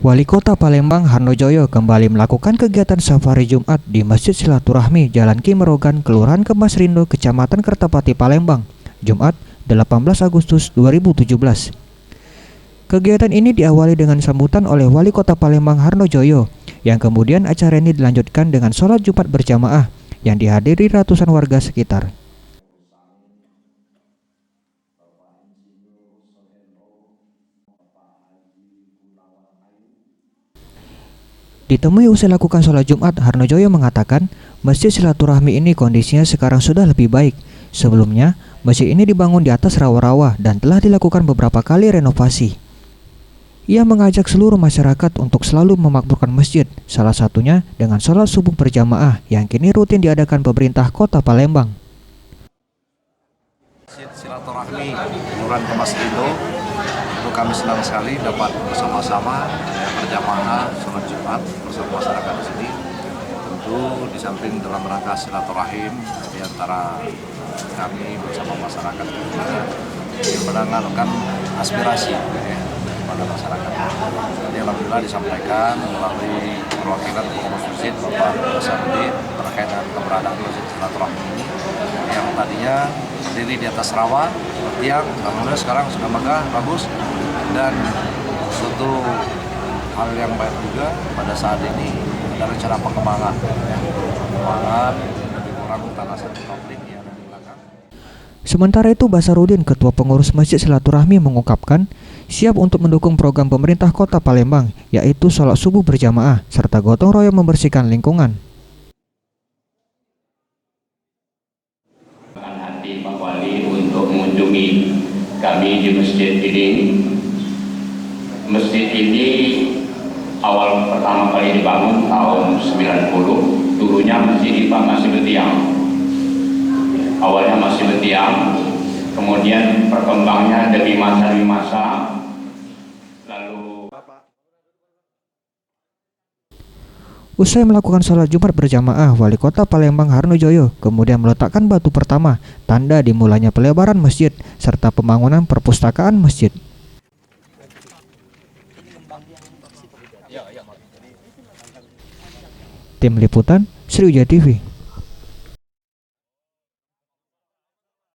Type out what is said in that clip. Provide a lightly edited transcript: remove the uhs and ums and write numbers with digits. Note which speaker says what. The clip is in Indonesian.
Speaker 1: Wali Kota Palembang Harnojoyo kembali melakukan kegiatan safari Jumat di Masjid Silaturahmi Jalan Ki Merogan, Kelurahan Kemasrindo, Kecamatan Kertapati, Palembang, Jumat 18 Agustus 2017. Kegiatan ini diawali dengan sambutan oleh Wali Kota Palembang Harnojoyo, yang kemudian acara ini dilanjutkan dengan sholat Jumat berjamaah yang dihadiri ratusan warga sekitar. Ditemui usai lakukan sholat Jumat, Harnojoyo mengatakan Masjid Silaturahmi ini kondisinya sekarang sudah lebih baik. Sebelumnya, masjid ini dibangun di atas rawa-rawa dan telah dilakukan beberapa kali renovasi. Ia mengajak seluruh masyarakat untuk selalu memakmurkan masjid, salah satunya dengan sholat subuh berjamaah yang kini rutin diadakan pemerintah Kota Palembang.
Speaker 2: Masjid Silaturahmi Kelurahan Kemasrindo, itu kami senang sekali dapat bersama-sama berjamaah sholat Jumat bersama masyarakat di sini. Tentu di samping dalam rangka silaturahim di antara kami bersama masyarakat yang mendengarkan aspirasi pada masyarakat. Jadi alhamdulillah disampaikan melalui perwakilan pengurus masjid Bapak Sarudi terkait dengan keberadaan Masjid Silaturahmi ini yang tadinya berdiri di atas rawa, tiang, alhamdulillah sekarang sudah megah, bagus, dan suatu hal yang baik juga pada saat ini ada rencana pengembangan lebih kurang tanah satu komplek yang ada di belakang.
Speaker 1: Sementara itu, Basarudin, Ketua Pengurus Masjid Silaturahmi, mengungkapkan siap untuk mendukung program pemerintah Kota Palembang, yaitu sholat subuh berjamaah serta gotong royong membersihkan lingkungan.
Speaker 3: Hati Pak Wali untuk mengunjungi kami di masjid ini. Masjid ini awal pertama kali dibangun tahun 90, dulunya masjid ini masih bertiang. Awalnya masih bertiang, kemudian perkembangannya dari masa ke masa. Lalu
Speaker 1: Usai melakukan sholat Jumat berjamaah, Wali Kota Palembang Harnojoyo kemudian meletakkan batu pertama, tanda dimulainya pelebaran masjid serta pembangunan perpustakaan masjid. Tim Liputan Sriwijaya TV.